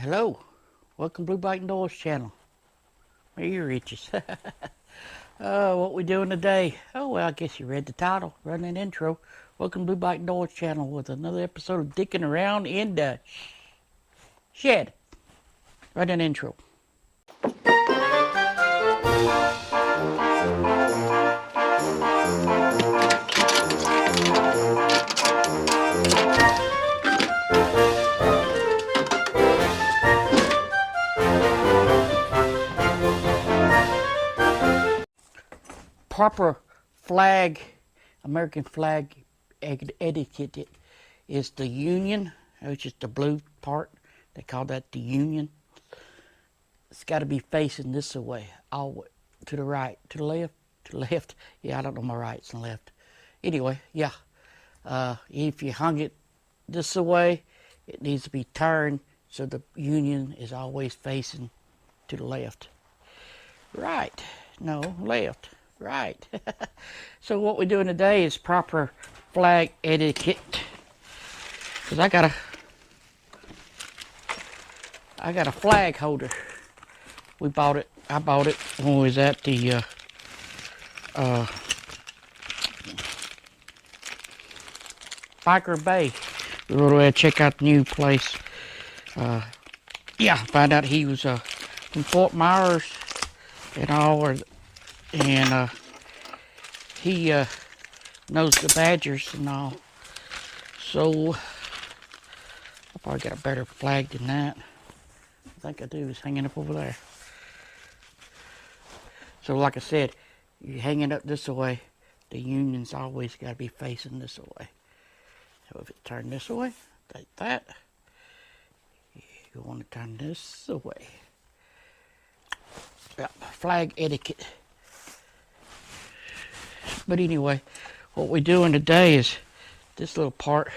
Hello, welcome to Blue Bike Doors channel. My ear itches. What we doing today? Oh well, I guess you read the title, running intro. Welcome to Blue Bike Doors channel with another episode of Dickin Around in the Shed. Running intro. Proper flag, American flag etiquette is the Union, which is the blue part. They call that the Union. It's got to be facing this way, all to the right, to the left. Yeah, I don't know my rights and left. Anyway, yeah. If you hung it this way, it needs to be turned so the Union is always facing to the left. Right. No, left. Right. So what we're doing today is proper flag etiquette. Because I got a flag holder. I bought it when we was at the Biker Bay. We were to check out the new place. Yeah, find out he was from Fort Myers and all, and he knows the Badgers and all. So I probably got a better flag than that. I think I do. It's hanging up over there. So like I said, you hang it up this way, the Union's always got to be facing this way. So if it turned this way, like that, you want to turn this way. Yeah, flag etiquette. But anyway, what we're doing today is this little part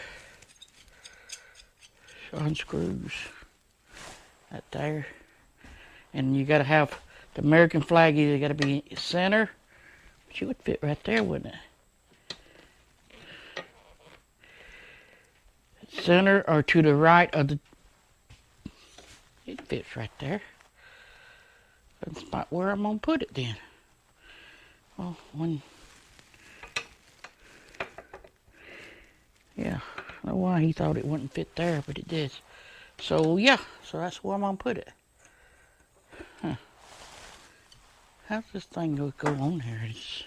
unscrews right there, and you got to have the American flag either got to be center, which it would fit right there, wouldn't it? Center or to the right of the. It fits right there. That's about where I'm gonna put it then. Well, yeah, I don't know why he thought it wouldn't fit there, but it did. So yeah, so that's where I'm gonna put it. Huh. How's this thing go on here? It's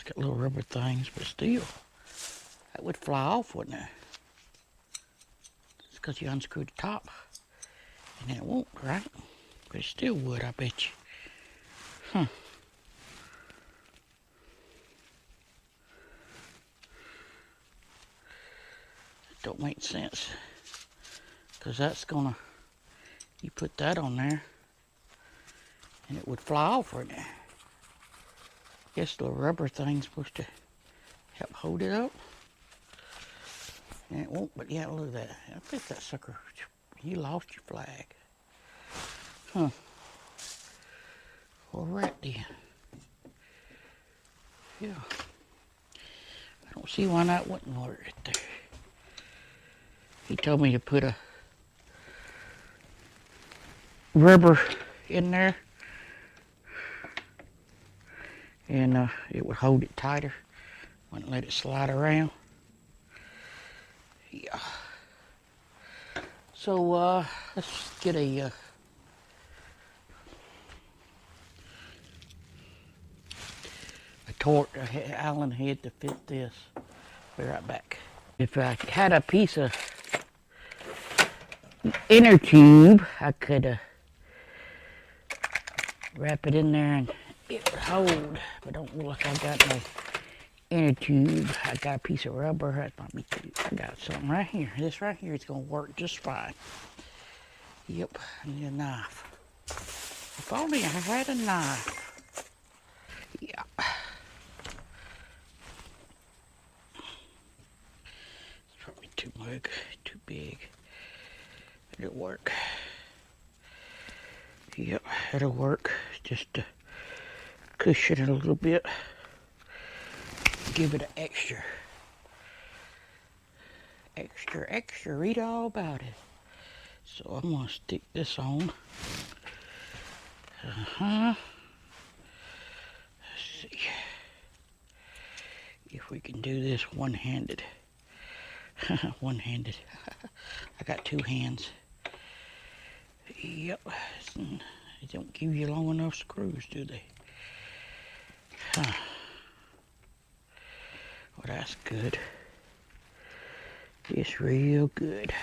got little rubber things, but still, that would fly off, wouldn't it? It's because you unscrew the top, and then it won't, right? But it still would, I bet you. Huh. It don't make sense, because that's gonna, you put that on there, and it would fly off right there. Guess the rubber thing's supposed to help hold it up. And it won't, but yeah, look at that. I think that sucker, you lost your flag. Huh. Well, right then. Yeah. I don't see why that wouldn't work right there. He told me to put a rubber in there, and it would hold it tighter. Wouldn't let it slide around. Yeah. So let's get a torque, Allen head to fit this. Be right back. If I had a piece of inner tube, I could wrap it in there and it would hold, but don't look like I got no inner tube. I got a piece of rubber. That might be too. I got something right here. This right here is gonna work just fine. Yep, I need a knife. If only I had a knife. Yeah. It's probably too big. It'll work. Yep, it'll work. Just to cushion it a little bit. Give it an extra, read all about it. So I'm going to stick this on. Let's see if we can do this one-handed. One-handed. I got two hands. Yep. They don't give you long enough screws, do they? Huh. Well, that's good. It's real good.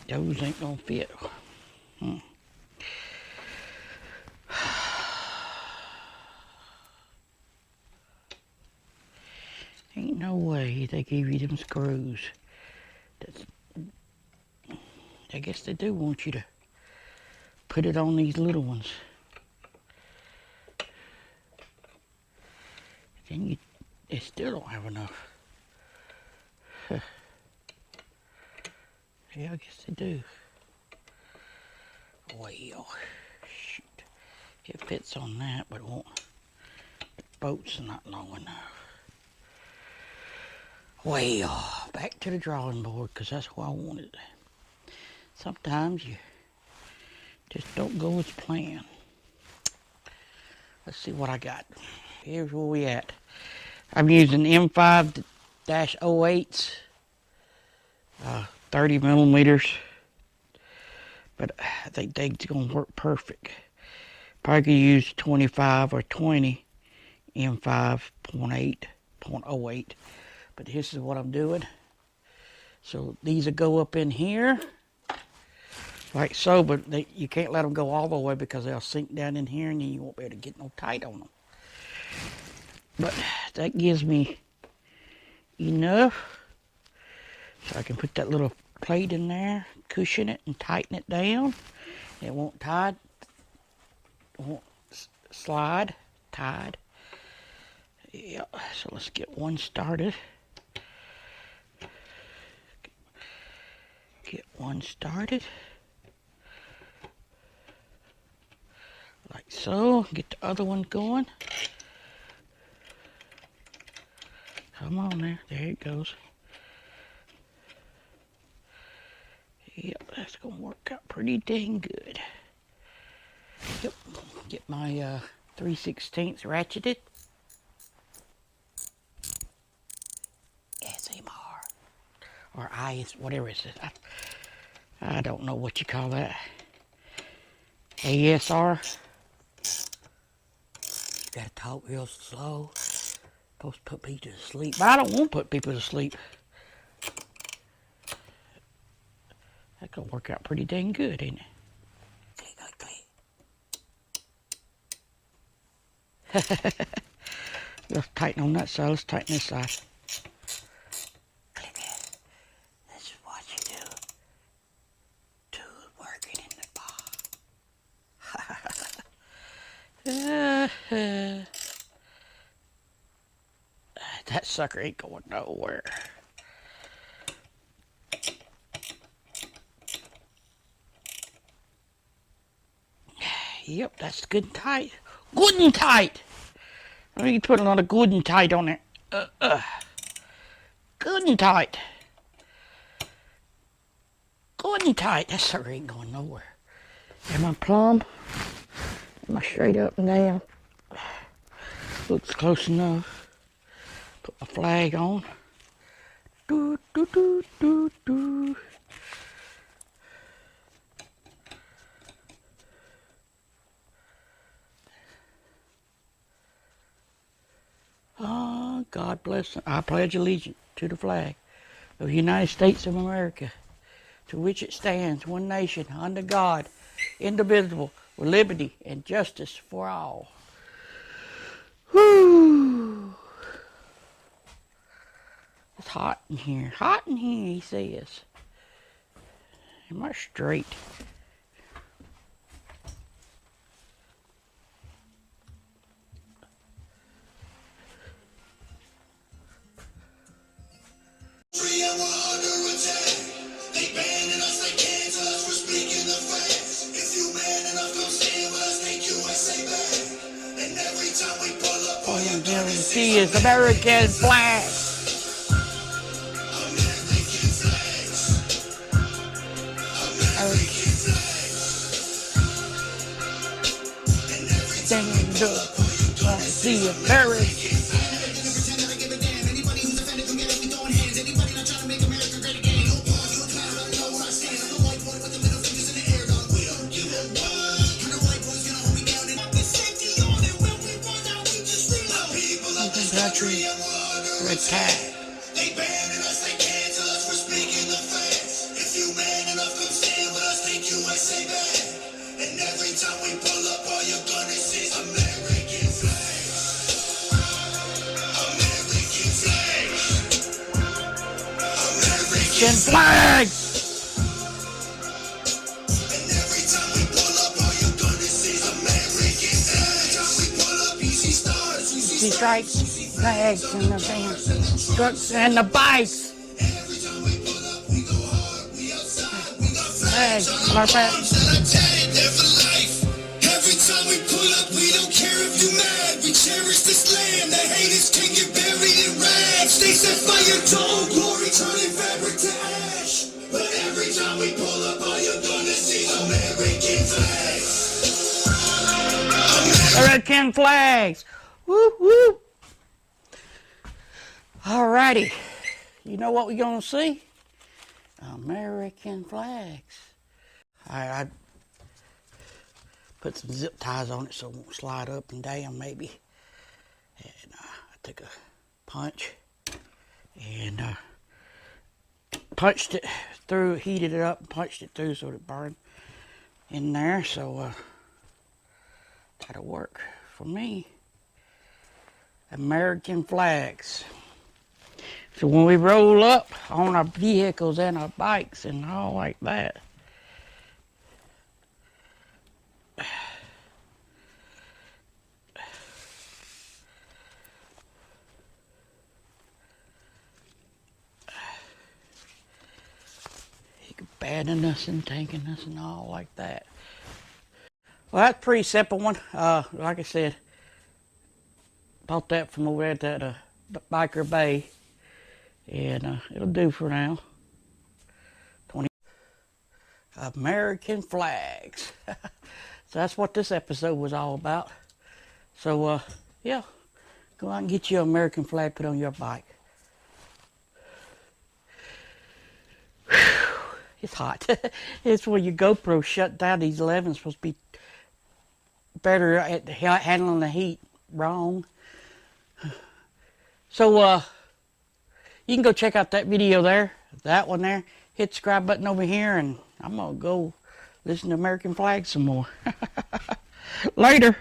Those ain't gonna fit. Ain't no way they give you them screws. I guess they do want you to put it on these little ones. Then they still don't have enough. Yeah, I guess they do. Well, shoot. It fits on that, but it won't. The boat's not long enough. Well, back to the drawing board, because that's what I wanted. Sometimes you just don't go as planned. Let's see what I got. Here's where we at. I'm using M5-08s, 30 millimeters, but I think they're gonna work perfect. Probably could use 25 or 20 M5.08, but this is what I'm doing. So these will go up in here, like so, but you can't let them go all the way because they'll sink down in here and then you won't be able to get no tight on them. But that gives me enough so I can put that little plate in there, cushion it and tighten it down. It won't slide, tied. Yeah, so let's get one started. Get one started. Like so. Get the other one going. Come on there. There it goes. Yep, that's going to work out pretty dang good. Yep. Get my 3/16 ratcheted. SMR. Or IS, whatever it says. I don't know what you call that. ASR. You got to talk real slow. Supposed to put people to sleep. But I don't want to put people to sleep. That's going to work out pretty dang good, ain't it? Click, click, click. Let's tighten on that side. Let's tighten this side. Click it. This is what you do. Tools working in the bar. That sucker ain't going nowhere. Yep, that's good and tight. Good and tight. Let me put a lot of good and tight on there. Good and tight. Good and tight. That sucker ain't going nowhere. Am I plumb? Am I straight up and down? Looks close enough. Put my flag on. Do, do, do, do, do. Oh, God bless them. I pledge allegiance to the flag of the United States of America, to which it stands, one nation, under God, indivisible, with liberty and justice for all. Whew. It's hot in here. Hot in here, he says. Am I straight? All you can see is American flag. Stand up, wanna see America. Country, red cat. They banning us, they cancel us for speaking the facts. If you man enough, come stand with us, think USA bad. And every time we pull up, all you're gonna see is American flags. American flags. American flags. And every time we pull up, all you're gonna see is American flags. Every time we pull up, you see stars, you see stripes. Flags and the vans, trucks and the bikes. Every time we pull up, we go hard, we outside, we got flags on our arms that are tatted there for life. Every time we pull up, we don't care if you mad. We cherish this land, the haters can get buried in rags. They set fire to old glory, turning fabric to ash. But every time we pull up, all you're gonna see is American flags. American flags. Woo woo. Alrighty, you know what we're gonna see? American flags. I put some zip ties on it so it won't slide up and down maybe. And I took a punch and punched it through, heated it up and punched it through so it burned in there. So that'll work for me. American flags. So when we roll up on our vehicles and our bikes and all like that, he could banning us and tanking us and all like that. Well, that's a pretty simple one. Like I said, bought that from over at that Biker Bay. And it'll do for now. 20 American flags. So that's what this episode was all about. So yeah, go out and get you an American flag put on your bike. Whew, it's hot. It's where your GoPro shut down. These 11's supposed to be better at handling the heat. Wrong. So you can go check out that video there, that one there. Hit the subscribe button over here, and I'm going to go listen to American flags some more. Later.